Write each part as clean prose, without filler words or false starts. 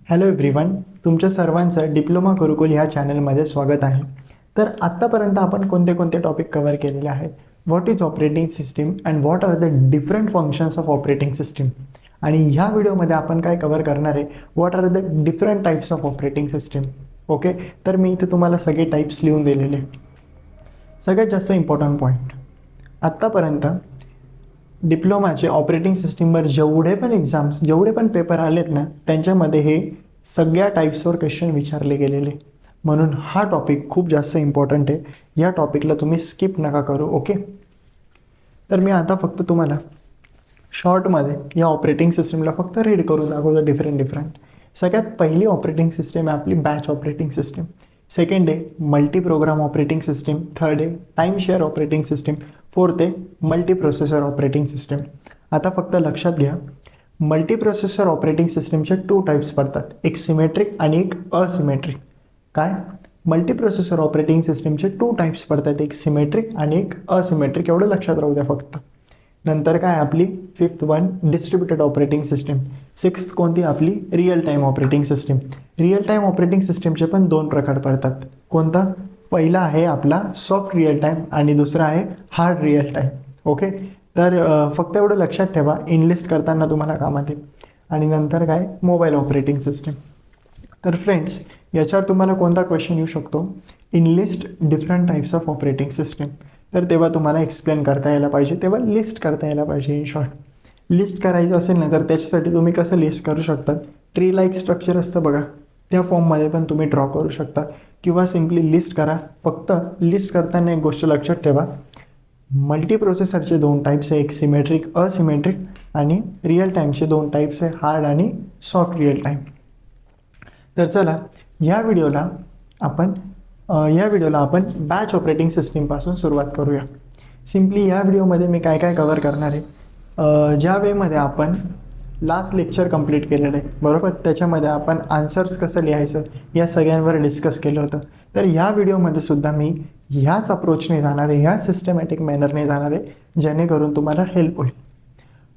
Hello everyone, तुमच्या सर्वांचं diploma गुरुकुल ह्या चॅनलमध्ये स्वागत आहे. तर आत्तापर्यंत आपण कोणते कोणते टॉपिक कव्हर केलेले आहेत. What is operating system and what are the different functions of operating system. आणि ह्या व्हिडिओमध्ये आपण काय कव्हर करणार आहे, what are the different types of operating system. Okay, तर मी इथे तुम्हाला सगळे टाईप्स लिहून दिलेले. सगळ्यात जास्त इम्पॉर्टंट पॉईंट, आत्तापर्यंत डिप्लोमाचे ऑपरेटिंग सिस्टीमवर जेवढे पण एक्झाम्स जेवढे पण पेपर आलेत ना, त्यांच्यामध्ये हे सगळ्या टाईप्सवर क्वेश्चन विचारले गेलेले. म्हणून हा टॉपिक खूप जास्त इम्पॉर्टंट आहे. या टॉपिकला तुम्ही स्किप नका करू. ओके, तर मी आता फक्त तुम्हाला शॉर्टमध्ये या ऑपरेटिंग सिस्टीमला फक्त रीड करून दाखवतो डिफरंट. सगळ्यात पहिली ऑपरेटिंग सिस्टीम आहे आपली बॅच ऑपरेटिंग सिस्टीम. सेकंड आहे multi program operating system. Third आहे time share operating system. Fourth आहे मल्टी प्रोसेसर ऑपरेटिंग सिस्टीम. आता फक्त लक्षात घ्या, मल्टी प्रोसेसर ऑपरेटिंग सिस्टीमचे 2 टाईप्स पडतात, एक सिमेट्रिक आणि एक असिमेट्रिक. काय मल्टी प्रोसेसर ऑपरेटिंग सिस्टीमचे 2 टाईप्स पडतात, एक सिमेट्रिक आणि एक असिमेट्रिक. एवढं लक्षात राहू द्या फक्त. नंतर काय आपली 5th one distributed operating system. 6th कोणती आपली real time operating system. Real time operating सिस्टीमचे पण 2 प्रकार पडतात. कोणता? पहिला आहे आपला सॉफ्ट रिअल टाईम आणि दुसरा आहे हार्ड रिअल टाईम. ओके, तर फक्त एवढं लक्षात ठेवा, इनलिस्ट करताना तुम्हाला कामात येईल. आणि नंतर काय मोबाईल ऑपरेटिंग सिस्टीम. तर फ्रेंड्स, याच्यावर तुम्हाला कोणता क्वेश्चन येऊ शकतो, enlist different types of operating system. तर तेव्हा तुम्हाला एक्सप्लेन करता यायला पाहिजे, तेव्हा लिस्ट करता यायला पाहिजे. इन शॉर्ट लिस्ट करायचं असेल ना, तर त्याच्यासाठी तुम्ही कसं लिस्ट करू शकता, ट्री लाईक स्ट्रक्चर असतं बघा, त्या फॉर्ममध्ये पण तुम्ही ड्रॉ करू शकता किंवा सिम्पली लिस्ट करा. फक्त लिस्ट करताना एक गोष्ट लक्षात ठेवा, मल्टी प्रोसेसरचे 2 टाईप्स आहे, एक सिमेट्रिक असिमेट्रिक, आणि रिअल टाईमचे 2 टाईप्स आहे, हार्ड आणि सॉफ्ट रिअल टाईम. तर चला या व्हिडिओला आपण बॅच ऑपरेटिंग सिस्टीमपासून सुरुवात करूया. सिम्पली या व्हिडिओमध्ये मी काय काय कव्हर करणार आहे, ज्या वेमध्ये आपण लास्ट लेक्चर कंप्लीट केलेलं आहे बरोबर, त्याच्यामध्ये आपण आन्सर्स कसं लिहायचं या सगळ्यांवर डिस्कस केलं होतं. तर ह्या व्हिडिओमध्ये सुद्धा मी ह्याच अप्रोचने जाणार आहे, ह्या सिस्टमॅटिक मॅनरने जाणार आहे, जेणेकरून तुम्हाला हेल्प होईल.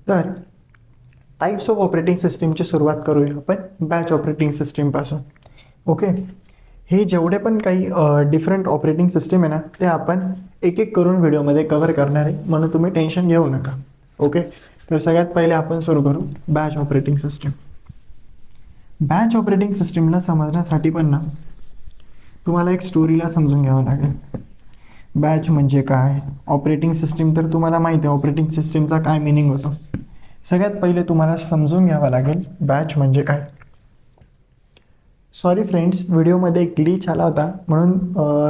तर टाईप्स ऑफ ऑपरेटिंग सिस्टीमची सुरुवात करूया आपण बॅच ऑपरेटिंग सिस्टीमपासून. ओके, हे जेवढे पण काही डिफरंट ऑपरेटिंग सिस्टीम आहे ना, ते आपण एक एक करून व्हिडिओमध्ये कव्हर करणार आहे, म्हणून तुम्ही टेन्शन घेऊ नका. ओके, तर सगळ्यात पहिले आपण सुरू करू batch operating system. Batch operating सिस्टीमला समजण्यासाठी पण ना तुम्हाला एक स्टोरीला समजून घ्यावं लागेल. बॅच म्हणजे काय, ऑपरेटिंग सिस्टीम तर तुम्हाला माहिती आहे ऑपरेटिंग सिस्टीमचा काय मिनिंग होतो. सगळ्यात पहिले तुम्हाला समजून घ्यावं लागेल बॅच म्हणजे काय. सॉरी फ्रेंड्स, व्हिडिओमध्ये एक ग्लिच आला होता, म्हणून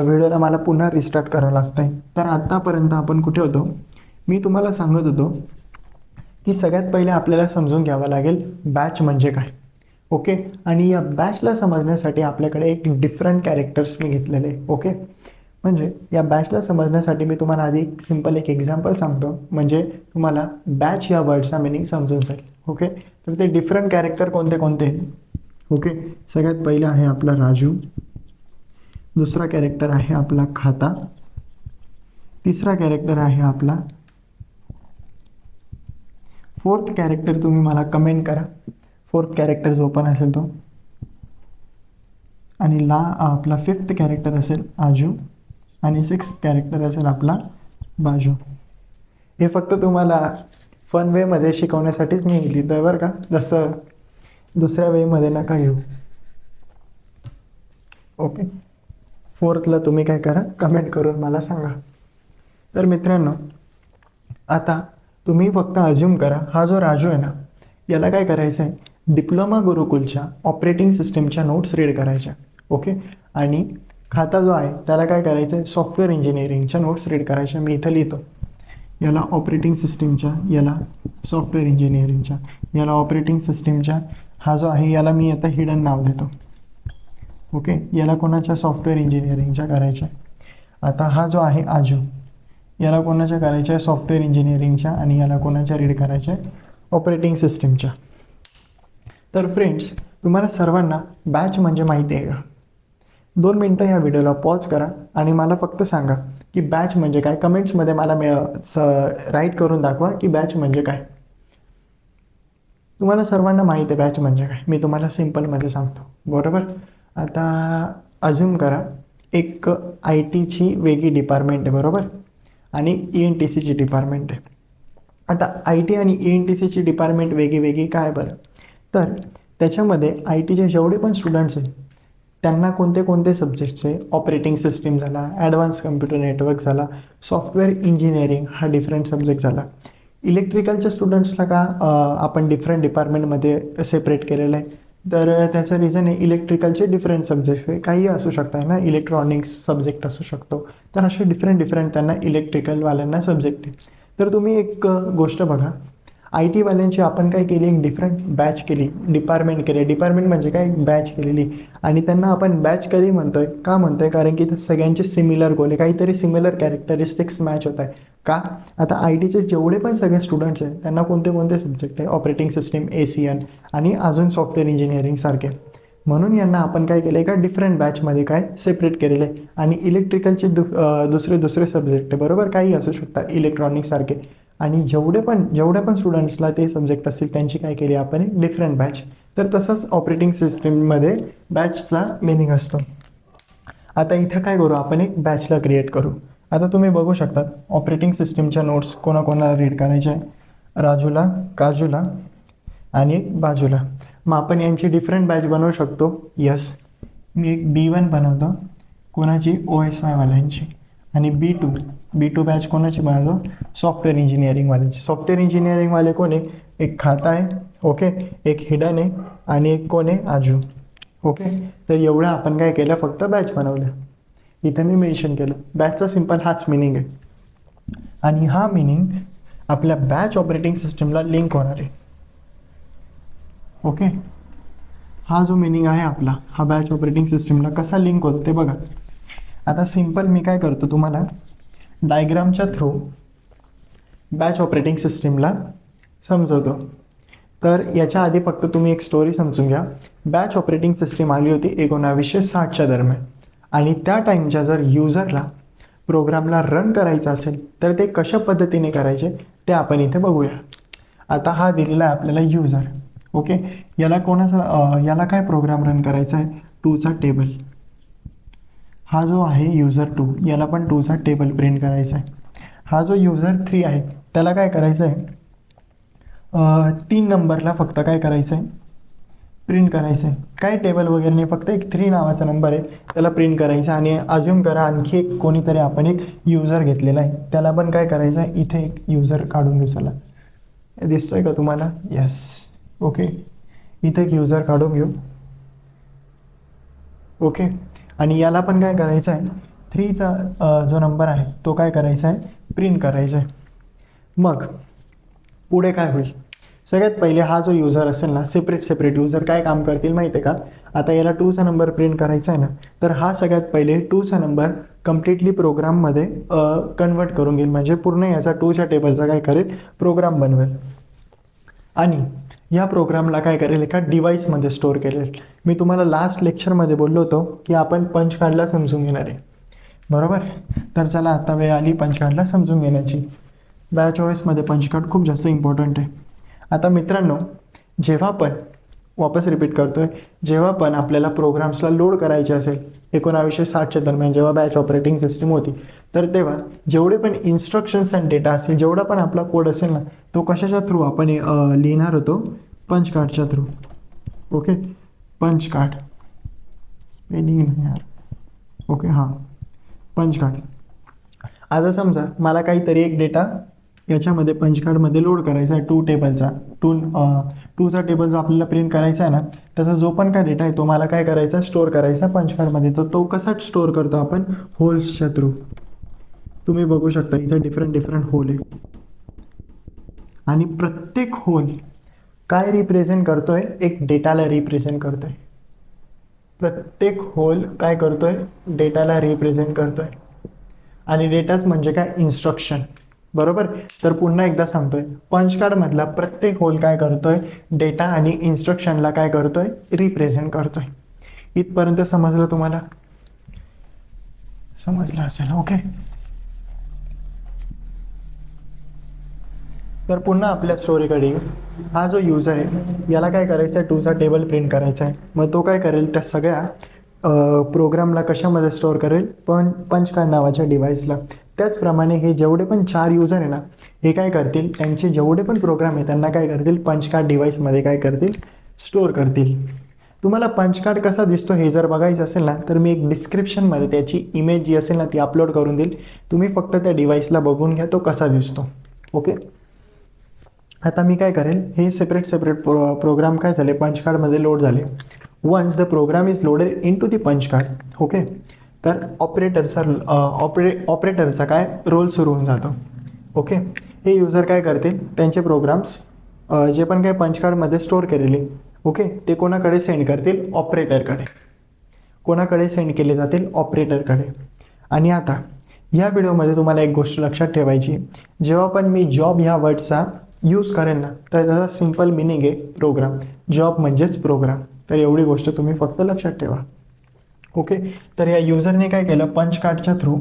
व्हिडिओला मला पुन्हा रिस्टार्ट करावं लागतं आहे. तर आत्तापर्यंत आपण कुठे होतो, मी तुम्हाला सांगत होतो की सगळ्यात पहिले आपल्याला समजून घ्यावं लागेल बॅच म्हणजे काय. ओके, आणि या बॅचला समजण्यासाठी आपल्याकडे एक डिफरंट कॅरेक्टर्स मी घेतलेले आहे. ओके, म्हणजे या बॅचला समजण्यासाठी मी तुम्हाला आधी सिम्पल एक एक्झाम्पल सांगतो, म्हणजे तुम्हाला बॅच या वर्डचा मिनिंग समजून जाईल. ओके, तर ते डिफरंट कॅरेक्टर कोणते कोणते. ओके, सगळ्यात पहिला आहे आपला राजू, दुसरा कॅरेक्टर आहे आपला खाता, तिसरा कॅरेक्टर आहे आपला, फोर्थ कॅरेक्टर तुम्ही मला कमेंट करा, फोर्थ कॅरेक्टर जो पण असेल तो, आणि आपला 5th कॅरेक्टर असेल आजू, आणि 6th कॅरेक्टर असेल आपला बाजू. हे फक्त तुम्हाला फन वेमध्ये शिकवण्यासाठीच मी लिहिलं आहे बरं का, जसं दुसऱ्या वेमध्ये नका घेऊ. ओके, फोर्थला तुम्ही काय करा, कमेंट करून मला सांगा. तर मित्रांनो, आता तुम्ही फक्त अज्युम करा, हा जो राजू आहे ना, याला काय करायचं आहे, डिप्लोमा गुरुकुलच्या ऑपरेटिंग सिस्टीमच्या नोट्स रीड करायच्या. ओके, आणि खाता जो आहे त्याला काय करायचं आहे, सॉफ्टवेअर इंजिनिअरिंगच्या नोट्स रीड करायच्या. मी इथं लिहितो, याला ऑपरेटिंग सिस्टीमच्या, याला सॉफ्टवेअर इंजिनिअरिंगच्या, याला ऑपरेटिंग सिस्टीमच्या, हा जो आहे याला मी आता हिडन नाव देतो. ओके, याला कोणाच्या सॉफ्टवेअर इंजिनिअरिंगच्या करायच्या. आता हा जो आहे आजू, याला कोणाच्या करायच्या आहे, सॉफ्टवेअर इंजिनिअरिंगच्या, आणि याला कोणाच्या रीड करायच्या आहे, ऑपरेटिंग सिस्टीमच्या. तर फ्रेंड्स, तुम्हाला सर्वांना बॅच म्हणजे माहिती आहे का? 2 मिनटं ह्या व्हिडिओला पॉज करा आणि मला फक्त सांगा की बॅच म्हणजे काय. कमेंट्समध्ये मला राईट करून दाखवा की बॅच म्हणजे काय. तुम्हाला सर्वांना माहीत आहे बॅच म्हणजे काय. मी तुम्हाला सिम्पलमध्ये सांगतो, बरोबर. आता अज्युम करा एक आय टीची वेगळी डिपार्टमेंट आहे, बरोबर, आणि ENTCची डिपार्टमेंट आहे. आता आय टी आणि ENTCची डिपार्टमेंट वेगळी काय बरं, तर त्याच्यामध्ये आय टीचे जेवढे पण स्टुडंट्स आहेत त्यांना कोणते कोणते सब्जेक्ट्सचे, ऑपरेटिंग सिस्टीम झाला, ॲडव्हान्स कम्प्युटर नेटवर्क झाला, सॉफ्टवेअर इंजिनिअरिंग हा डिफरंट सब्जेक्ट झाला. इलेक्ट्रिकलच्या स्टुडंट्सला का आपण डिफरंट डिपार्टमेंटमध्ये सेपरेट केलेलं आहे, तर त्याचं रिझन आहे इलेक्ट्रिकलचे डिफरंट सब्जेक्ट्स आहे, काही असू शकतात ना, इलेक्ट्रॉनिक्स सब्जेक्ट असू शकतो. तर असे डिफरंट त्यांना इलेक्ट्रिकलवाल्यांना सब्जेक्ट आहे. तर तुम्ही एक गोष्ट बघा, आय टीवाल्यांची आपण काय केली, एक डिफरंट बॅच केली, डिपार्टमेंट केली. डिपार्टमेंट म्हणजे काय, एक बॅच केलेली. आणि त्यांना आपण बॅच कधी म्हणतोय, का म्हणतोय, कारण की सगळ्यांचे सिमिलर गोल आहे, काहीतरी सिमिलर कॅरेक्टरिस्टिक्स मॅच होत आहे. का, आता आय टीचे जेवढे पण सगळे स्टुडंट्स आहेत त्यांना कोणते कोणते सब्जेक्ट आहे, ऑपरेटिंग सिस्टीम, ACN आणि अजून सॉफ्टवेअर इंजिनिअरिंग सारखे. म्हणून यांना आपण काय केलं, एका डिफरंट बॅचमध्ये काय सेपरेट केलेलं आहे. आणि इलेक्ट्रिकलचे दुसरे सब्जेक्ट आहे, बरोबर, काही असू शकतात इलेक्ट्रॉनिक्स सारखे. आणि जेवढे पण स्टुडंट्सला ते सब्जेक्ट असतील त्यांची काय केली आपण, एक डिफरंट बॅच. तर तसंच ऑपरेटिंग सिस्टीममध्ये बॅचचा मिनिंग असतो. आता इथं काय करू, आपण एक बॅचला क्रिएट करू. आता तुम्ही बघू शकता ऑपरेटिंग सिस्टीमच्या नोट्स कोणाकोणाला रीड करायचे आहे, राजूला, काजूला आणि एक बाजूला. मग आपण यांची डिफरंट बॅच बनवू शकतो. यस, मी एक B1 बनवतो, कोणाची, OSY वाल्यांची. आणि B2 बॅच कोणाची बनवतो, सॉफ्टवेअर इंजिनिअरिंगवाल्यांची. सॉफ्टवेअर इंजिनिअरिंगवाले कोण आहे, एक खाता आहे, ओके, एक हिडन आहे आणि एक कोण आहे, आजू. ओके, तर एवढं आपण काय केलं, फक्त बॅच बनवलं. इथं मी मेन्शन केलं. बॅचचा सिम्पल हाच मिनिंग आहे. आणि हा मिनिंग आपल्या बॅच ऑपरेटिंग सिस्टीमला लिंक होणार आहे. ओके, हा जो मिनिंग आहे आपला, हा बॅच ऑपरेटिंग सिस्टीमला कसा लिंक होतो ते बघा. आता सिम्पल मी काय करतो, तुम्हाला डायग्रामच्या थ्रू बॅच ऑपरेटिंग सिस्टीमला समजवतो. तर याच्या आधी फक्त तुम्ही एक स्टोरी समजून घ्या. बॅच ऑपरेटिंग सिस्टीम आली होती 1960च्या दरम्यान. आणि त्या टाईमच्या जर युजरला प्रोग्रामला रन करायचं असेल तर ते कशा पद्धतीने करायचे ते आपण इथे बघूया. आता हा दिलेला आहे आपल्याला युजर. ओके, याला काय प्रोग्राम रन करायचा आहे, 2चा टेबल. हा जो आहे युजर 2, याला पण 2चा टेबल प्रिंट करायचा आहे. हा जो युजर 3 आहे त्याला काय करायचं आहे, 3 नंबरला फक्त काय करायचं आहे, प्रिंट करायचं आहे. काय टेबल वगैरे नाही, फक्त एक 3 नावाचा नंबर आहे त्याला प्रिंट करायचा. आणि अज्युम करा आणखी एक कोणीतरी आपण एक युजर घेतलेला आहे, त्याला पण काय करायचं आहे, इथे एक युजर काढून घेऊ. चला, दिसतोय का तुम्हाला, यस. ओके, इथे एक युजर काढून घेऊ. ओके, आणि याला पण काय करायचं आहे, 3चा जो नंबर आहे तो काय करायचा आहे, प्रिंट करायचा आहे. मग पुढे काय होईल, सगळ्यात पहिले हा जो युजर असेल ना, सेपरेट युजर काय काम करतील माहिती आहे का. आता याला 2चा नंबर प्रिंट करायचा आहे ना, तर हा सगळ्यात पहिले 2चा नंबर कम्प्लिटली प्रोग्राममध्ये कन्वर्ट करून घेईल. म्हणजे पूर्ण याचा 2च्या टेबलचा काय करेल, प्रोग्राम बनवेल. आणि या प्रोग्रामला काय करेल, एका डिव्हाइसमध्ये स्टोअर करेल. मी तुम्हाला लास्ट लेक्चरमध्ये बोललो होतो की आपण पंच कार्डला समजून घेणार आहे, बरोबर. तर चला, आता वेळ आली पंच कार्डला समजून घेण्याची. बॅच OSमध्ये पंच कार्ड खूप जास्त इम्पॉर्टंट आहे. आता मित्रांनो, जेव्हा पण वापस रिपीट करतोय, जेव्हा पण आपल्याला प्रोग्राम्सला लोड करायचे असेल 1960च्या दरम्यान जेव्हा बॅच ऑपरेटिंग सिस्टीम होती, तर तेव्हा जेवढे पण इन्स्ट्रक्शन्स अँड डेटा असेल, जेवढा पण आपला कोड असेल ना, तो कशाच्या थ्रू आपण लिहिणार होतो, पंच कार्डच्या through. Okay, punch card, spelling नाही यार. ओके, हां, पंच कार्ड. आता समजा मला काहीतरी एक डेटा याच्यामध्ये पंच कार्डमध्ये लोड करायचा आहे, 2 टेबलचा. 2चा टेबल जो आपल्याला प्रिंट करायचा आहे ना, त्याचा जो पण काय डेटा आहे तो मला काय करायचा, स्टोअर करायचा पंच कार्डमध्ये. तर तो कसा स्टोअर करतो आपण, होल्सच्या थ्रू. तुम्ही बघू शकता इथे डिफरंट होल आहे. आणि प्रत्येक होल काय रिप्रेझेंट करतोय, एक डेटाला रिप्रेझेंट करतोय. प्रत्येक होल काय करतोय, डेटाला रिप्रेझेंट करतोय. आणि डेटाच म्हणजे काय, इन्स्ट्रक्शन, बरोबर. तर पुन्हा एकदा सांगतोय, पंच कार्डमधला प्रत्येक होल काय करतोय, डेटा आणि इन्स्ट्रक्शनला काय करतोय, रिप्रेझेंट करतोय. इथपर्यंत समजलं तुम्हाला, समजलं असेल. ओके, तर पुन्हा आपल्या स्टोरीकडे येऊ. हा जो यूजर आहे याला काय करायचं आहे, टूचा टेबल प्रिंट करायचा आहे. मग तो काय करेल, त्या सगळ्या प्रोग्रामला कशामध्ये स्टोअर करेल, पंच कार्ड नावाच्या डिव्हाइसला. त्याचप्रमाणे हे जेवढे पण 4 यूजर आहे ना, हे काय करतील, त्यांचे जेवढे पण प्रोग्राम आहे त्यांना काय करतील, पंच कार्ड डिव्हाइसमध्ये काय करतील, स्टोअर करतील. तुम्हाला पंच कार्ड कसा दिसतो हे जर बघायचं असेल ना, तर मी एक डिस्क्रिप्शनमध्ये त्याची इमेज जी असेल ना ती अपलोड करून देईल. तुम्ही फक्त त्या डिव्हाइसला बघून घ्या तो कसा दिसतो. ओके, आता मी काय करेल, हे सेपरेट प्रोग्राम काय झाले, पंच कार्डमध्ये लोड झाले. Once the program is loaded into the punch card, okay, तर ऑपरेटरचा काय रोल सुरू होऊन जातो. ओके, हे युजर काय करतील, त्यांचे प्रोग्राम्स जे पण काय पंच कार्डमध्ये स्टोअर केलेले, ओके, ते कोणाकडे सेंड करतील, ऑपरेटरकडे. कोणाकडे सेंड केले जातील, ऑपरेटरकडे. आणि आता या व्हिडिओमध्ये तुम्हाला एक गोष्ट लक्षात ठेवायची, जेव्हा पण मी जॉब ह्या वर्डचा यूज करेन ना, तर त्याचा सिम्पल मिनिंग आहे प्रोग्राम. जॉब म्हणजेच प्रोग्राम. तर एवढी गोष्ट तुम्ही फक्त लक्षात ठेवा. ओके, तर या युजरने काय केलं, पंच कार्डच्या थ्रू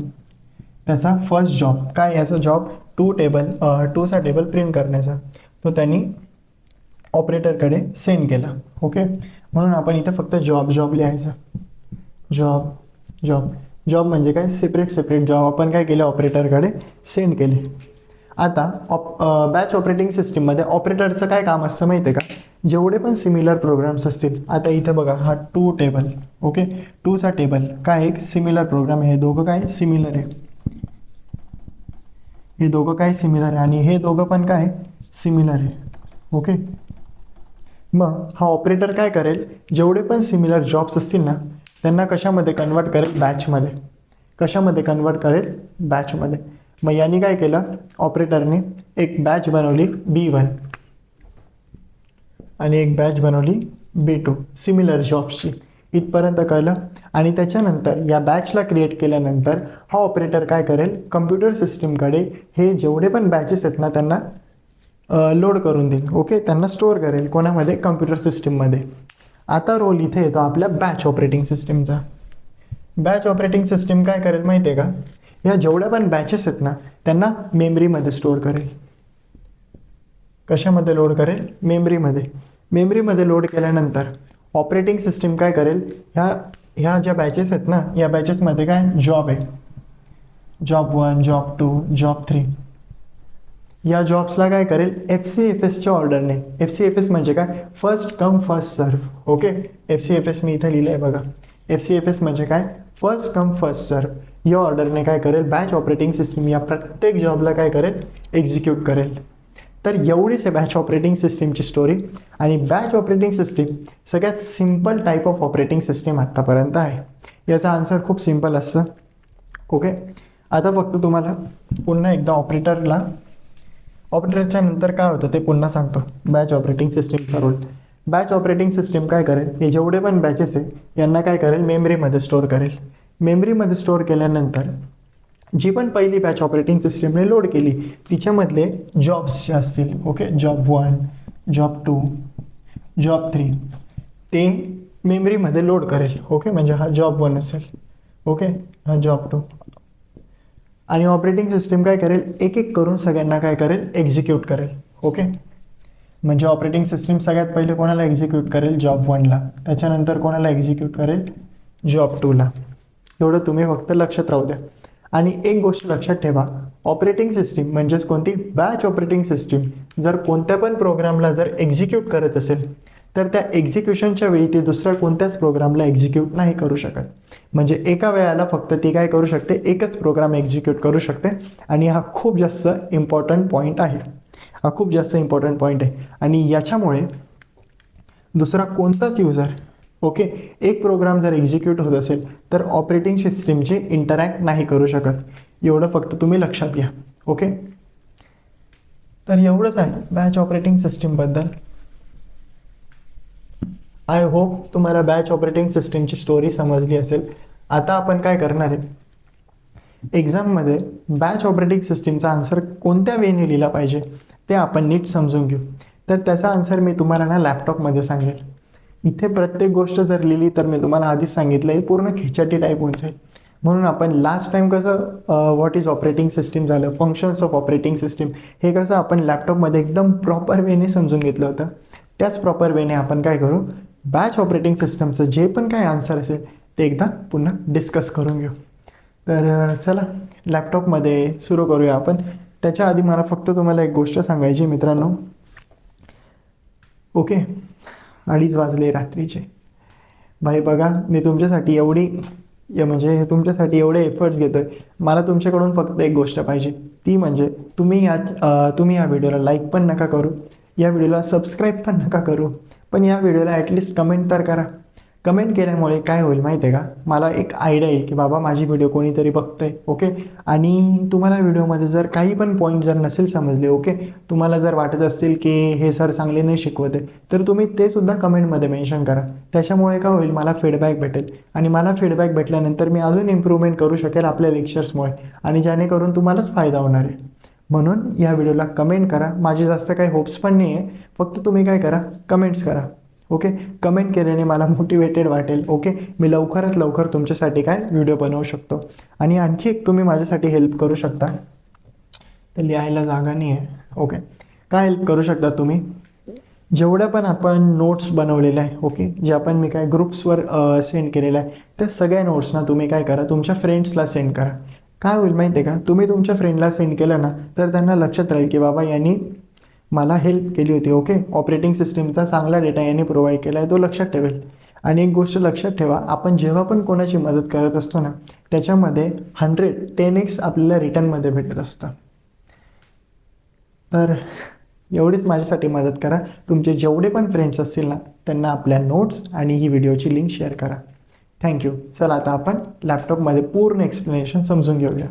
त्याचा फर्स्ट जॉब काय, याचा जॉब टूचा टेबल प्रिंट करण्याचा, तो त्यांनी ऑपरेटरकडे सेंड केला. ओके, म्हणून आपण इथे फक्त जॉब लिहायचं. जॉब म्हणजे काय, सेपरेट जॉब आपण काय केले, ऑपरेटरकडे सेंड केले. आता बॅच ऑपरेटिंग सिस्टीममध्ये ऑपरेटरचं काय काम असतं माहिती आहे का, जेवढे पण सिमिलर प्रोग्राम्स असतील, आता इथे बघा हा टू टेबल, ओके, टूचा टेबल काय एक सिमिलर प्रोग्राम आहे. हे दोघं काय सिमिलर आहे, हे दोघं काय सिमिलर आहे, आणि हे दोघं पण काय सिमिलर आहे. ओके, मग हा ऑपरेटर काय करेल, जेवढे पण सिमिलर जॉब्स असतील ना त्यांना कशामध्ये कन्वर्ट करेल, बॅचमध्ये. कशामध्ये कन्वर्ट करेल, बॅचमध्ये. मग यांनी काय केलं, ऑपरेटरने एक बॅच बनवली B1 आणि एक बॅच बनवली B2, सिमिलर जॉब्सची. इथपर्यंत कळलं. आणि त्याच्यानंतर या बॅचला क्रिएट केल्यानंतर हा ऑपरेटर काय करेल, कम्प्युटर सिस्टीमकडे हे जेवढे पण बॅचेस आहेत ना त्यांना लोड करून देईल. ओके, त्यांना स्टोअर करेल कोणामध्ये, कम्प्युटर सिस्टीममध्ये. आता रोल इथे येतो आपल्या बॅच ऑपरेटिंग सिस्टीमचा. बॅच ऑपरेटिंग सिस्टीम काय करेल माहिती आहे का, या जेवढ्या पण बॅचेस आहेत ना त्यांना मेमरीमध्ये स्टोअर करेल. कशामध्ये लोड करेल, मेमरीमध्ये लोड केल्यानंतर ऑपरेटिंग सिस्टीम काय करेल, ह्या ज्या बॅचेस आहेत ना या बॅचेसमध्ये काय जॉब आहे, जॉब 1, जॉब 2, जॉब 3, या जॉब्सला काय करेल, FCFSच्या ऑर्डरने. FCFS म्हणजे काय, फर्स्ट कम फर्स्ट सर्व. ओके, FCFS मी इथे लिहिलं आहे बघा. FCFS म्हणजे काय, फर्स्ट कम फर्स्ट सर्व. या ऑर्डरने काय करेल, बॅच ऑपरेटिंग सिस्टीम या प्रत्येक जॉबला काय करेल, एक्झिक्यूट करेल. तर एवढीच आहे बॅच ऑपरेटिंग सिस्टीमची स्टोरी. आणि बॅच ऑपरेटिंग सिस्टीम सगळ्यात simple type of operating system आत्तापर्यंत आहे. याचा आन्सर खूप सिम्पल असतं. ओके, आता फक्त तुम्हाला पुन्हा एकदा ऑपरेटरच्या नंतर काय होतं ते पुन्हा सांगतो. बॅच ऑपरेटिंग सिस्टीमचा रोल. बॅच ऑपरेटिंग सिस्टीम काय करेल, हे जेवढे पण बॅचेस आहे यांना काय करेल, मेमरीमध्ये स्टोअर करेल. मेमरीमध्ये स्टोअर केल्यानंतर जी पण पहिली बॅच ऑपरेटिंग सिस्टीमने लोड केली तिच्यामधले जॉब्स जे असतील, ओके, जॉब 1, जॉब 2, जॉब 3, ते मेमरीमध्ये लोड करेल. ओके, म्हणजे हा जॉब 1 असेल, ओके, हा जॉब 2. आणि ऑपरेटिंग सिस्टीम काय करेल, एक एक करून सगळ्यांना काय करेल, एक्झिक्यूट करेल. ओके, म्हणजे ऑपरेटिंग सिस्टीम सगळ्यात पहिले कोणाला एक्झिक्यूट करेल, जॉब 1ला. त्याच्यानंतर कोणाला एक्झिक्यूट करेल, जॉब 2ला. एवढं तुम्ही फक्त लक्षात राहू द्या. आणि एक गोष्ट लक्षात ठेवा, ऑपरेटिंग सिस्टीम म्हणजेच कोणती, बॅच ऑपरेटिंग सिस्टीम जर कोणत्या पण प्रोग्रामला जर एक्झिक्यूट करत असेल तर त्या एक्झिक्युशनच्या वेळी ती दुसऱ्या कोणत्याच प्रोग्रामला एक्झिक्यूट नाही करू शकत. म्हणजे एका वेळेला फक्त ती काय करू शकते, एकच प्रोग्राम एक्झिक्यूट करू शकते. आणि हा खूप जास्त इम्पॉर्टंट पॉईंट आहे. आणि याच्यामुळे दुसरा कोणताच युजर, ओके, एक प्रोग्राम जर एक्झिक्यूट होत असेल तर ऑपरेटिंग सिस्टीमची इंटरॅक्ट नाही करू शकत. एवढं फक्त तुम्ही लक्षात घ्या. ओके, तर एवढंच आहे बॅच ऑपरेटिंग सिस्टीमबद्दल. आय होप तुम्हाला बॅच ऑपरेटिंग सिस्टीमची स्टोरी समजली असेल. आता आपण काय करणार आहे, एक्झाममध्ये बॅच ऑपरेटिंग सिस्टीमचा आन्सर कोणत्या वेने लिहिला पाहिजे ते आपण नीट समजून घेऊ. तर त्याचा आन्सर मी तुम्हाला ना लॅपटॉपमध्ये सांगेल. इथे प्रत्येक गोष्ट जर लिहिली तर मी तुम्हाला आधीच सांगितलं आहे पूर्ण खिचडी टाईप होऊन जाईल. म्हणून आपण लास्ट टाइम कसं व्हॉट इज ऑपरेटिंग सिस्टीम झालं, फंक्शन्स ऑफ ऑपरेटिंग सिस्टीम, हे कसं आपण लॅपटॉपमध्ये एकदम प्रॉपर वेने समजून घेतलं होतं. त्याच प्रॉपर वेने आपण काय करू, बॅच ऑपरेटिंग सिस्टमचं जे पण काय आन्सर असेल ते एकदा पुन्हा डिस्कस करून घेऊ. तर चला लॅपटॉपमध्ये सुरू करूया आपण. त्याच्या आधी मला फक्त तुम्हाला एक गोष्ट सांगायची मित्रांनो. ओके, 2:30 वाजले रात्रीचे. भाई बघा, मी तुमच्यासाठी म्हणजे तुमच्यासाठी एवढे एफर्ट्स घेतोय. मला तुमच्याकडून फक्त एक गोष्ट पाहिजे, ती म्हणजे तुम्ही या व्हिडिओला लाईक पण नका करू, या व्हिडिओला सबस्क्राईब पण नका करू, पण या व्हिडिओला ॲटलिस्ट कमेंट तर करा. कमेंट केल्यामुळे काय होईल माहिती आहे का, मला एक आयडिया येईल की बाबा माझी व्हिडिओ कोणीतरी बघतंय. ओके, आणि तुम्हाला व्हिडिओमध्ये जर काही पण पॉईंट जर नसेल समजले, ओके, तुम्हाला जर वाटत असतील की हे सर चांगले नाही शिकवत आहे, तर तुम्ही ते सुद्धा कमेंटमध्ये मेन्शन करा. त्याच्यामुळे काय होईल, मला फीडबॅक भेटेल आणि मला फीडबॅक भेटल्यानंतर मी अजून इम्प्रूव्हमेंट करू शकेल आपल्या लेक्चर्समुळे, आणि जेणेकरून तुम्हालाच फायदा होणार आहे. म्हणून या व्हिडिओला कमेंट करा. माझी जास्त काही होप्स पण नाही आहे, फक्त तुम्ही काय करा, कमेंट्स करा. ओके, कमेंट केल्याने मला मोटिवेटेड वाटेल. ओके, मी लवकरात लवकर तुमच्यासाठी काय व्हिडिओ बनवू शकतो. आणि आणखी एक तुम्ही माझ्यासाठी हेल्प करू शकता. तर लिहायला जागा नाही आहे. ओके, काय हेल्प करू शकता तुम्ही, जेवढ्या पण आपण नोट्स बनवलेल्या आहे, ओके, जे आपण मी काय ग्रुप्सवर सेंड केलेलं आहे, त्या सगळ्या नोट्सना तुम्ही काय करा, तुमच्या फ्रेंड्सला सेंड करा. काय होईल माहिती आहे का, तुम्ही तुमच्या फ्रेंडला सेंड केलं ना, तर त्यांना लक्षात राहील की बाबा यांनी मला हेल्प केली होती. ओके, ऑपरेटिंग सिस्टीमचा चांगला डेटा यांनी प्रोव्हाइड केला आहे, तो लक्षात ठेवेल. आणि एक गोष्ट लक्षात ठेवा, आपण जेव्हा पण कोणाची मदत करत असतो ना, त्याच्यामध्ये 10x आपल्याला रिटर्नमध्ये भेटत असतं. तर एवढीच माझ्यासाठी मदत करा. तुमचे जेवढे पण फ्रेंड्स असतील ना, त्यांना आपल्या नोट्स आणि ही व्हिडिओची लिंक शेअर करा. थँक्यू. चला आता आपण लॅपटॉपमध्ये पूर्ण एक्सप्लेनेशन समजून घेऊया.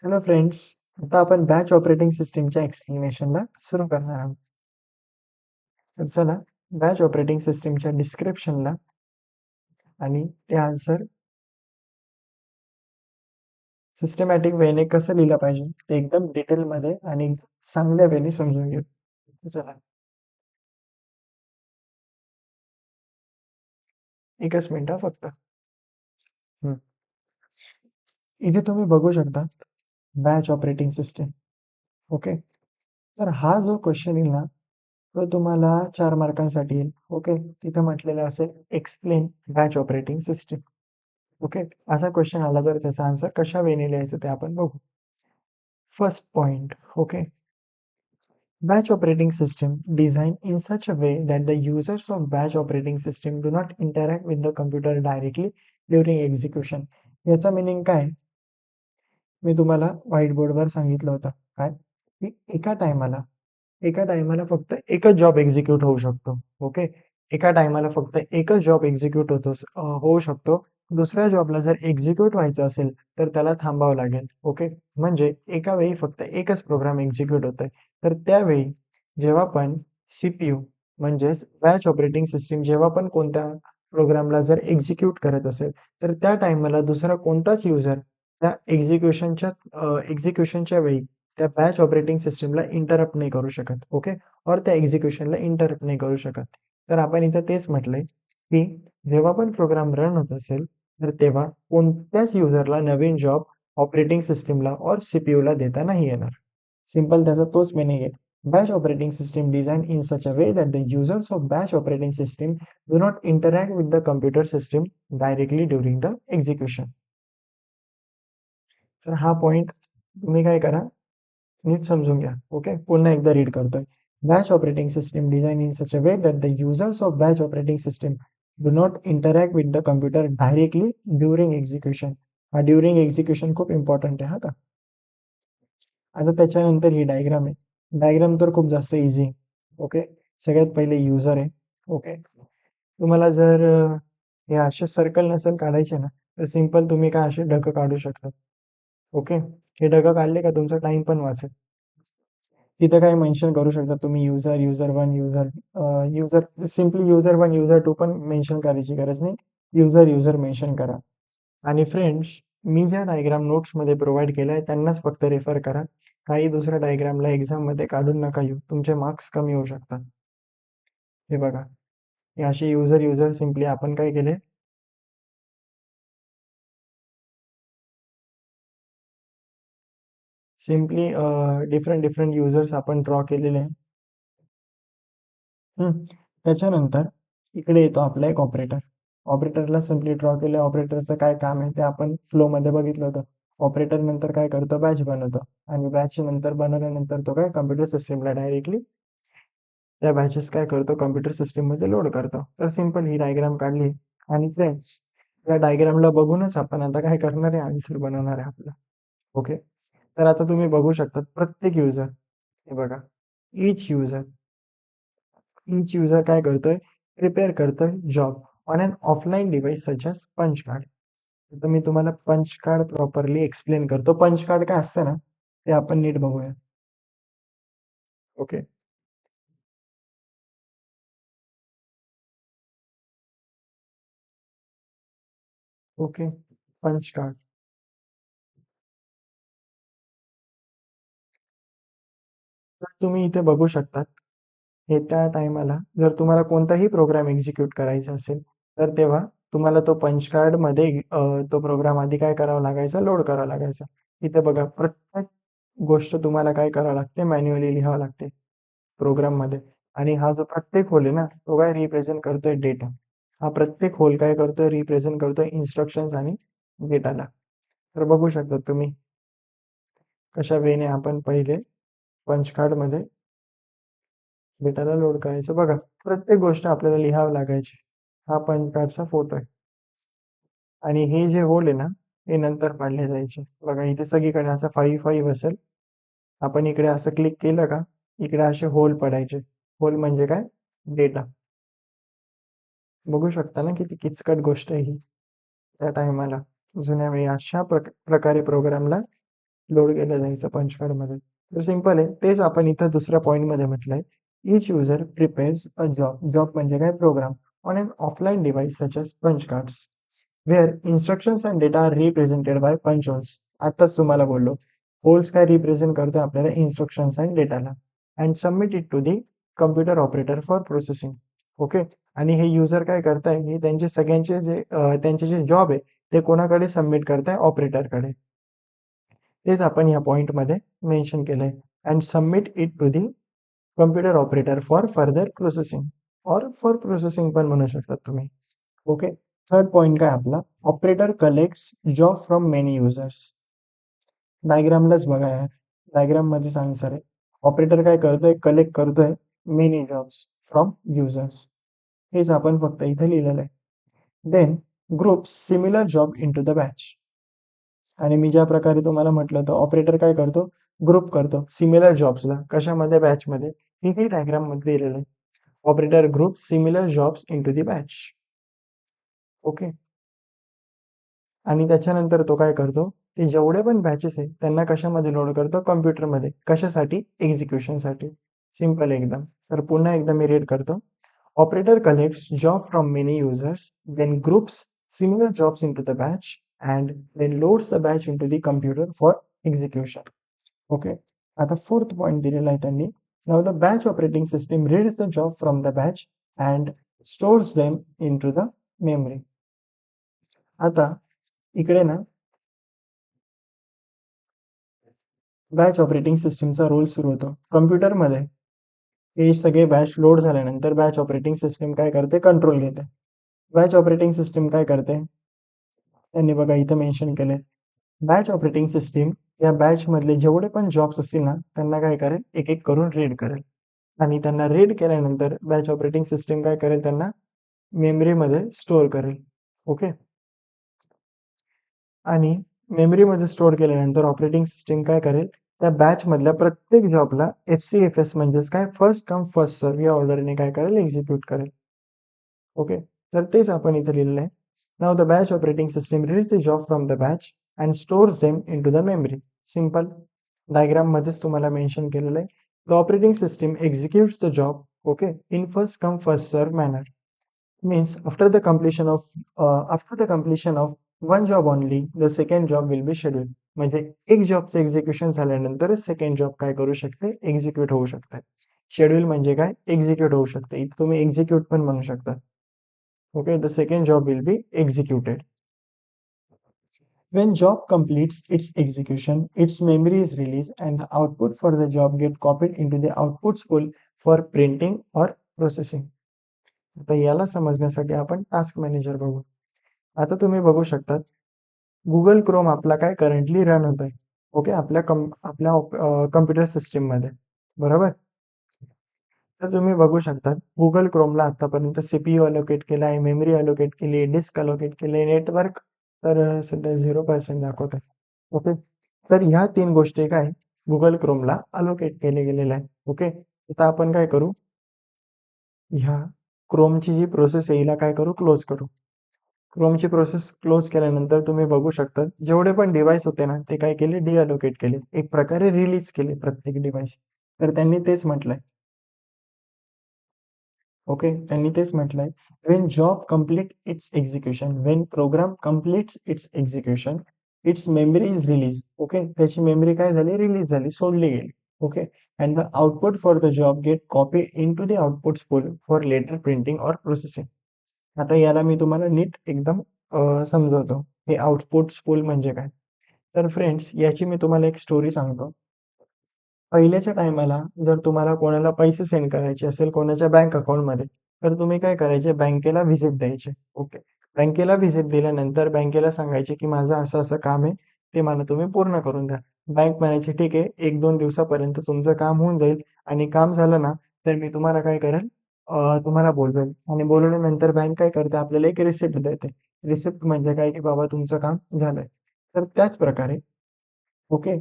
हॅलो फ्रेंड्स, आता आपण बॅच ऑपरेटिंग सिस्टीमच्या एक्सप्लेनेशनला सुरू करणार आहोत. तर चला, बॅच ऑपरेटिंग सिस्टीमच्या डिस्क्रिप्शनला आणि ते आन्सर सिस्टमॅटिक वेने कसं लिहिलं पाहिजे ते एकदम डिटेलमध्ये आणि चांगल्या वेने समजून घेऊ. चला, एकच मिनिट फक्त. हं. इथे तुम्ही बघू शकता बॅच ऑपरेटिंग सिस्टीम. ओके, तर हा जो क्वेश्चन येईल ना, तो तुम्हाला 4 मार्कांसाठी येईल. ओके, तिथं म्हटलेलं असेल explain batch operating system. Okay, असा क्वेश्चन आला तर त्याचा आन्सर कशा वेने लिहायचं ते आपण बघू. First point. Okay, batch operating system designed in such a way that the users of batch operating system do not interact with the computer directly during execution. याचा मीनिंग काय, मी तुम्हाला व्हाईट बोर्डवर सांगितलं होतं काय, की एका टायमाला फक्त एकच जॉब एक्झिक्यूट होऊ शकतो. ओके, एका टायमाला फक्त एकच जॉब एक्झिक्यूट होऊ शकतो. दुसऱ्या जॉबला जर एक्झिक्यूट व्हायचं असेल तर त्याला थांबावं लागेल. ओके, म्हणजे एका वेळी फक्त एकच प्रोग्राम एक्झिक्यूट होतोय. तर त्यावेळी जेव्हा पण सीपीयू म्हणजेच बॅच ऑपरेटिंग सिस्टीम जेव्हा पण कोणत्या प्रोग्रामला जर एक्झिक्यूट करत असेल, तर त्या टायमाला दुसरा कोणताच युजर त्या एक्झिक्युशनच्या वेळी त्या बॅच ऑपरेटिंग सिस्टमला इंटरप्ट नाही करू शकत. ओके, और त्या एक्झिक्युशनला इंटरप्ट नाही करू शकत. तर आपण इथं तेच म्हटलंय की जेव्हा पण प्रोग्राम रन होत असेल, तर तेव्हा कोणत्याच युजरला नवीन जॉब ऑपरेटिंग सिस्टमला और सीपीयूला देता नाही येणार. सिंपल त्याचा तोच मिनिंग आहे. Batch operating system design in such a way that the users of batch operating system do not interact with the computer system directly during the execution. तर हा पॉइंट तुम्ही काय करा, नीट समजून घ्या. ओके, पुन्हा एकदा रीड करतोय. Batch operating system design in such a way that the users of batch operating system do not interact with the computer directly during execution. हा ड्युरिंग एक्झिक्युशन खूप इम्पॉर्टंट आहे हा का. आता त्याच्यानंतर ही डायग्राम आहे. डायग्राम तर खूप जास्त इझी. ओके, सगळ्यात पहिले युजर आहे. ओके, तुम्हाला जर हे असे सर्कल नसेल काढायचे ना, तर सिंपल तुम्ही काय असे ढग काढू शकता. ओके, हे ढग काढले का तुमचा टाइम पण वाचेल. तिथे काय मेन्शन करू शकता तुम्ही, user, user one, user simply user one, user two पण मेन्शन करायची गरज नाही. युजर युजर मेन्शन करा. आणि फ्रेंड्स, मी ज्या डायग्राम नोट्समध्ये प्रोव्हाइड केलाय त्यांनाच फक्त रेफर करा. काही दुसऱ्या डायग्रामला एक्झाममध्ये काढून नका येऊ, तुमचे मार्क्स कमी होऊ शकतात. हे बघा, हे असे युजर युजर सिम्पली आपण काय केले, सिम्पली डिफरंट डिफरंट युजर्स आपण ड्रॉ केलेले आहे. त्याच्यानंतर इकडे येतो आपला एक ऑपरेटर. ऑपरेटरला सिम्पली ड्रॉ केलं. ऑपरेटरचं काय काम आहे ते आपण फ्लोमध्ये बघितलं होतं. ऑपरेटर नंतर काय करतो, बॅच बनवतो आणि बॅच नंतर बनवल्यानंतर तो काय कम्प्युटर सिस्टमला डायरेक्टली त्या बॅचेस काय करतो, कम्प्युटर सिस्टम मध्ये लोड करतो. तर सिंपल ही डायग्राम काढली आणि फ्रेंड्स या डायग्रामला बघूनच आपण आता काय करणार आहे, आन्सर बनवणार आहे आपला. ओके, तर आता तुम्ही बघू शकता प्रत्येक युजर, हे बघा, इच युजर इच युजर काय करतोय, प्रिपेअर करतोय job on an offline device such as punch card. आता मी तुम्हाला पंच कार्ड प्रॉपरली एक्सप्लेन करतो. पंच कार्ड काय असतं ना, ते आपण नीट बघूया. Okay, okay, punch card. तर तुम्ही इथे बघू शकतात, हे त्या टायमाला जर तुम्हाला कोणताही प्रोग्राम एक्झिक्यूट करायचा असेल, तर तेव्हा तुम्हाला तो पंच कार्ड मध्ये तो प्रोग्राम आधी काय करावा लागायचा, लोड करावा लागायचा. इथे बघा, प्रत्येक गोष्ट तुम्हाला काय करावं लागते, मॅन्युअली लिहावं लागते प्रोग्राम मध्ये. आणि हा जो प्रत्येक होल आहे ना, तो काय रिप्रेझेंट करतोय, डेटा. हा प्रत्येक होल काय करतोय, रिप्रेझेंट करतोय इन्स्ट्रक्शन्स आणि डेटाला. तर बघू शकता तुम्ही कशा वेने आपण पहिले पंच कार्ड मध्ये डेटाला लोड करायचं. बघा, प्रत्येक गोष्ट आपल्याला लिहावं लागायची. हा पंच कार्डचा फोटो आहे आणि हे जे होल आहे ना, हे नंतर पाडले जायचे. बघा इथे सगळीकडे असं 5 असेल. आपण इकडे असं क्लिक केलं का, इकडे असे होल पडायचे. होल म्हणजे काय, डेटा. बघू शकता ना किती किचकट गोष्ट आहे ही. त्या टायमाला जुन्या वेळी अशा प्रकारे प्रोग्रामला लोड केलं जायचं पंच कार्ड मध्ये. तर सिंपल आहे, तेच आपण इथं दुसऱ्या पॉइंट मध्ये म्हटलंय. Each user prepares a job. Job म्हणजे काय, program on an offline device such as punch cards where instructions and data are represented by punch holes. आताच तुम्हाला बोललो, होल्स काय रिप्रेझेंट करतो आपल्याला, इन्स्ट्रक्शन्स अँड डेटाला, and submit it to the computer operator for processing. Okay, आणि हे user काय करताय, हे त्यांचे सगळ्यांचे जे त्यांचे जे जॉब आहे ते कोणाकडे सबमिट करताय, ऑपरेटरकडे. तेच आपण या पॉइंट मध्ये मेन्शन केलंय. And submit it to the computer operator for further processing, और फॉर प्रोसेसिंग पण म्हणू शकतात तुम्ही. ओके, थर्ड पॉइंट काय आपला, operator collects job from many users. डायग्रामलाच बघा यार, डायग्राम मध्येच आन्सर आहे. ऑपरेटर काय करतोय, कलेक्ट करतोय मेनी जॉब्स फ्रॉम युजर्स. हेच आपण फक्त इथे लिहिलेलं आहे. Then group similar job into the batch. आणि मी ज्या प्रकारे तुम्हाला म्हटलं होतं, ऑपरेटर काय करतो, ग्रुप करतो सिमिलर जॉब्सला. कशामध्ये, बॅच मध्ये. हे डायग्राम मध्ये दिलेलं आहे. Operator group similar jobs into the batch. Okay, आणि त्याच्यानंतर तो काय करतो, ते जेवढे पण बॅचेस आहेत त्यांना कशामध्ये लोड करतो, कम्प्युटरमध्ये. कशासाठी, एक्झिक्युशनसाठी. सिंपल एकदम. तर पुन्हा एकदा मी रीड करतो. Operator collects job from many users, then groups similar jobs into the batch, and then loads the batch into the computer for execution. Okay, आता फोर्थ पॉइंट दिलेला आहे त्यांनी. Now the batch operating system reads the job from the batch and stores them into the memory. आता इकडे ना, batch operating सिस्टमचा role सुरू होतो कम्प्युटरमध्ये. हे सगळे बॅच लोड झाल्यानंतर बॅच ऑपरेटिंग सिस्टम काय करते, कंट्रोल घेते. बॅच ऑपरेटिंग सिस्टम काय करते, त्यांनी बघा इथं मेन्शन केलंय. बॅच ऑपरेटिंग सिस्टीम या बॅच मधले जेवढे पण जॉब्स असतील ना, त्यांना काय करेल, एक एक करून रीड करेल. आणि त्यांना रीड केल्यानंतर बॅच ऑपरेटिंग सिस्टीम काय करेल, त्यांना मेमरीमध्ये स्टोअर करेल. ओके, आणि मेमरीमध्ये स्टोअर केल्यानंतर ऑपरेटिंग सिस्टीम काय करेल, त्या बॅच मधल्या प्रत्येक जॉबला FCFS म्हणजेच काय, फर्स्ट कम फर्स्ट सर्व या ऑर्डरने काय करेल, एक्झिक्यूट करेल. ओके, तर तेच आपण इथे लिहिलेलं आहे. नाव the batch operating system reads the job from the batch and stores them into the memory. Simple, diagram मध्येच तुम्हाला मेन्शन केलेलं आहे. The operating system executes the job, okay, in first come first serve manner. Means after the completion of one job only the second job will be schedule. म्हणजे एक जॉबचं execution झाल्यानंतरच second job काय करू शकते, execute होऊ शकते. Schedule म्हणजे काय, एक्झिक्यूट होऊ शकते. इथे तुम्ही एक्झिक्यूट पण म्हणू शकता. Okay, the second job will B executed. When job completes its execution, its memory is released and the output for the job get copied into the output spool for printing or processing. आता याला समजण्यासाठी आपण task manager बघू. आता तुम्ही बघू शकतात Google Chrome आपला काय करंटली रन होतोय. ओके, आपल्या कम्प्युटर सिस्टीम मध्ये, बरोबर. तर तुम्ही बघू शकता गुगल क्रोमला आतापर्यंत सीपीयू अलोकेट केला आहे, मेमरी अलोकेट केली आहे, डिस्क अलोकेट केले, नेटवर्क तर सध्या 0% दाखवत आहे. ओके, तर ह्या तीन गोष्टी काय गुगल क्रोमला अलोकेट केले गेलेले आहे. ओके, आता आपण काय करू, ह्या क्रोमची जी प्रोसेस आहे हिला काय करू, क्लोज करू. क्रोमची प्रोसेस क्लोज केल्यानंतर तुम्ही बघू शकता जेवढे पण डिव्हाइस होते ना ते काय केले, डिअलोकेट केले, एक प्रकारे रिलीज केले प्रत्येक डिव्हाइस. तर त्यांनी तेच म्हटलंय. ओके, त्यांनी तेच म्हटलंय, when job complete its execution, when program completes its execution, its memory is release. Okay, त्याची मेमरी काय झाली, रिलीज झाली, सोडली गेली. Okay, and the output for the job get copy into the output spool for later printing or processing. आता याला मी तुम्हाला नीट एकदम समजवतो, हे आउटपुट स्पूल म्हणजे काय. तर फ्रेंड्स, याची मी तुम्हाला एक स्टोरी सांगतो. पहिल्याच्या टायमाला जर तुम्हाला कोणाला पैसे सेंड करायचे असेल कोणाच्या बँक अकाउंटमध्ये, तर तुम्ही काय करायचे, बँकेला व्हिजिट द्यायचे. ओके, बँकेला व्हिजिट दिल्यानंतर बँकेला सांगायचे की माझं असं असं काम आहे, ते मला तुम्ही पूर्ण करून द्या. बँक म्हणायची ठीक आहे, 1-2 दिवसापर्यंत तुमचं काम होऊन जाईल आणि काम झालं ना तर मी तुम्हाला काय करेल, तुम्हाला बोलवेल आणि बोलवल्यानंतर बँक काय करते, आपल्याला एक रिसिप्ट देते. रिसिप्ट म्हणजे काय की बाबा तुमचं काम झालंय. तर त्याच प्रकारे ओके,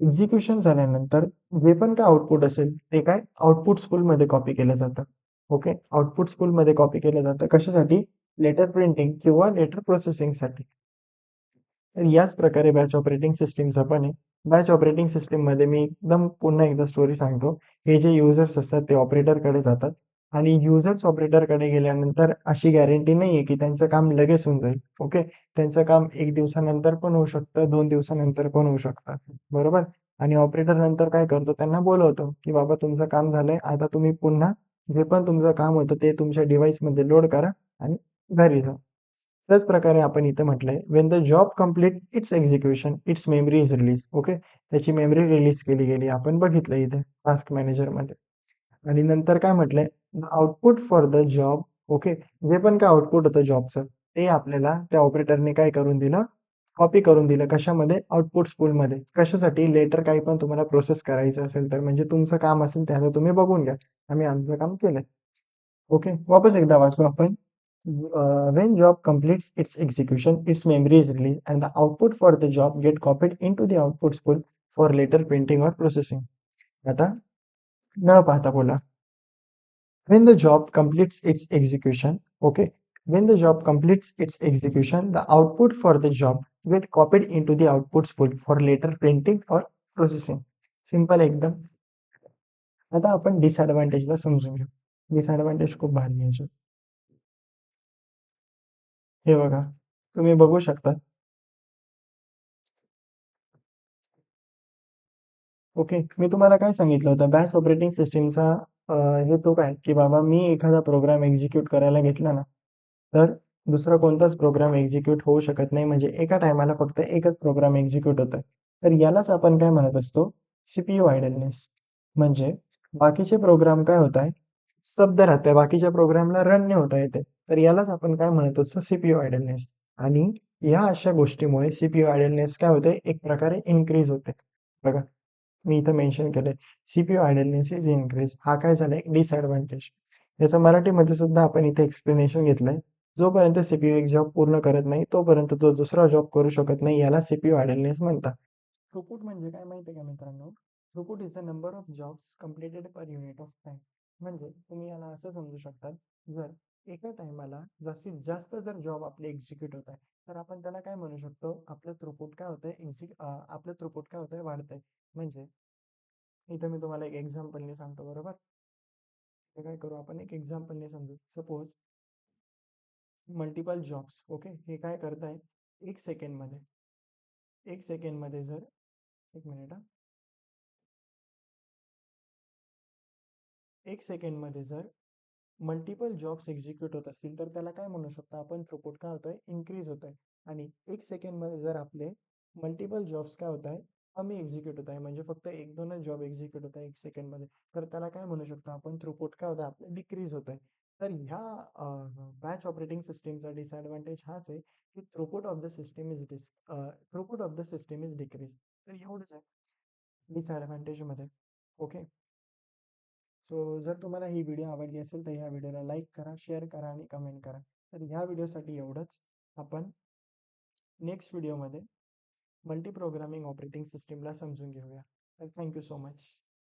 एक्झिक्युशन झाल्यानंतर जे पण काय आउटपुट असेल ते काय आउटपुट स्पूलमध्ये कॉपी केलं जातं. ओके, आउटपुट स्पूलमध्ये कॉपी केलं जातं कशासाठी, लेटर प्रिंटिंग किंवा लेटर प्रोसेसिंगसाठी. तर याच प्रकारे बॅच ऑपरेटिंग सिस्टीमचा पण आहे. बॅच ऑपरेटिंग सिस्टीममध्ये मी एकदम पुन्हा एकदा स्टोरी सांगतो. हे जे युजर्स असतात ते ऑपरेटरकडे जातात आणि युजर्स ऑपरेटरकडे गेल्यानंतर अशी गॅरंटी नाहीये की त्यांचं काम लगेच होऊन जाईल. ओके, त्यांचं काम 1 दिवसानंतर पण होऊ शकतं, 2 दिवसानंतर पण होऊ शकतं, बरोबर. आणि ऑपरेटर नंतर काय करतो, त्यांना बोलवतो की बाबा तुमचं काम झालंय, आता तुम्ही पुन्हा जे पण तुमचं काम होतं ते तुमच्या डिव्हाइसमध्ये लोड करा आणि घरी जा. त्याच प्रकारे आपण इथे म्हटलंय, Wien the job complete it's execution, its memory is release. Okay, त्याची मेमरी रिलीज केली गेली, आपण बघितलं इथे टास्क मॅनेजरमध्ये. आणि नंतर काय म्हटलंय, output for the job. Okay, जे पण काय आउटपुट होतं जॉबचं ते आपल्याला त्या ऑपरेटरने काय करून दिलं, कॉपी करून दिलं. कशामध्ये, आउटपुट स्पूलमध्ये. कशासाठी, लेटर काही पण तुम्हाला प्रोसेस करायचं असेल तर, म्हणजे तुमचं काम असेल ते आता तुम्ही बघून घ्या, आम्ही आमचं काम केलंय. ओके, वापस एकदा वाचू आपण. When job completes its execution, its memory is released and the output for the job get copied into the output spool for later printing or processing. आता न पाहता बोला. When the job completes its execution, okay. When the job completes its execution, the output for the job get copied into the output spool for later printing or processing. Simple एकदम. आता आपण डिसएडव्हान्टेजला समजून घेऊ. Disadvantage खूप भारी आहे याच्यात. हे बघा, तुम्ही बघू शकता. ओके. मी तुम्हाला काय सांगितलं होतं, बॅच ऑपरेटिंग सिस्टमचा हेतू काय, की बाबा मी एखादा प्रोग्राम एक्झिक्यूट करायला घेतला ना, तर दुसरा कोणताच प्रोग्राम एक्झिक्यूट होऊ शकत नाही. म्हणजे एका टायमाला फक्त एकच प्रोग्राम एक्झिक्यूट होतोय. तर यालाच आपण काय म्हणत असतो, सीपीयू आयडलनेस. म्हणजे बाकीचे प्रोग्राम काय होत आहे, स्तब्ध राहते. बाकीच्या प्रोग्रामला रन नाही होता येते. तर यालाच आपण काय म्हणत असतो, सीपीयू आयडलनेस. आणि या अशा गोष्टीमुळे सीपीयू आयडलनेस काय होते, एक प्रकारे इन्क्रीज होते. बघा, मी इथं मेन्शन केलंय, सीपीयू आयडलनेस इज इन्क्रीज. हा काय झाला, एक डिसएडव्हान्टेज. याचं मराठीमध्ये सुद्धा आपण इथे एक्सप्लेनेशन घेतलंय. जोपर्यंत सीपीयू एक जॉब पूर्ण करत नाही तोपर्यंत तो दुसरा जॉब करू शकत नाही, याला सीपीयू आयडलनेस म्हणतात. थ्रूपुट म्हणजे काय माहिती आहे का मित्रांनो, throughput is the number of jobs completed per unit of time. म्हणजे तुम्ही याला असं समजू शकता, जर एका टायमाला जास्तीत जास्त जर जॉब आपले एक्झिक्यूट होत आहे तर आपण त्याला काय म्हणू शकतो, आपलं थ्रूपुट काय होतंय, आपलं थ्रूपुट काय होतंय, वाढतंय. म्हणजे इथं मी तुम्हाला एक एक्झाम्पलने सांगतो, बरोबर. तर काय करू आपण, एक एक्झाम्पलने समजू. सपोज मल्टिपल जॉब्स, ओके, हे काय करताय, एक सेकंडमध्ये, एक सेकंडमध्ये जर, एक मिनिट हा, एक सेकंडमध्ये जर मल्टिपल जॉब्स एक्झिक्यूट होत असतील तर त्याला काय म्हणू शकतो आपण, थ्रूपुट काय होतोय, इन्क्रीज होतोय. आणि 1 सेकंडमध्ये जर आपले मल्टिपल जॉब्स काय होत आहे, कमी एक्झिक्यूट होत आहे, म्हणजे फक्त 1-2च जॉब एक्झिक्यूट होत आहे 1 सेकंडमध्ये, तर त्याला काय म्हणू शकतो आपण, थ्रूपुट काय होतं आपलं डिक्रीज होत आहे. तर ह्या बॅच ऑपरेटिंग सिस्टीमचा डिसएडव्हान्टेज हाच आहे की throughput of the system is decrease. तर एवढंच आहे डिसएडव्हान्टेजमध्ये. ओके. सो जर तुम्हाला ही व्हिडिओ आवडली असेल तर ह्या व्हिडिओला लाईक करा, शेअर करा आणि कमेंट करा. तर ह्या व्हिडिओसाठी एवढंच. आपण नेक्स्ट व्हिडिओमध्ये मल्टी प्रोग्रामिंग ऑपरेटिंग सिस्टीमला समजून घेऊया. तर थँक्यू सो मच.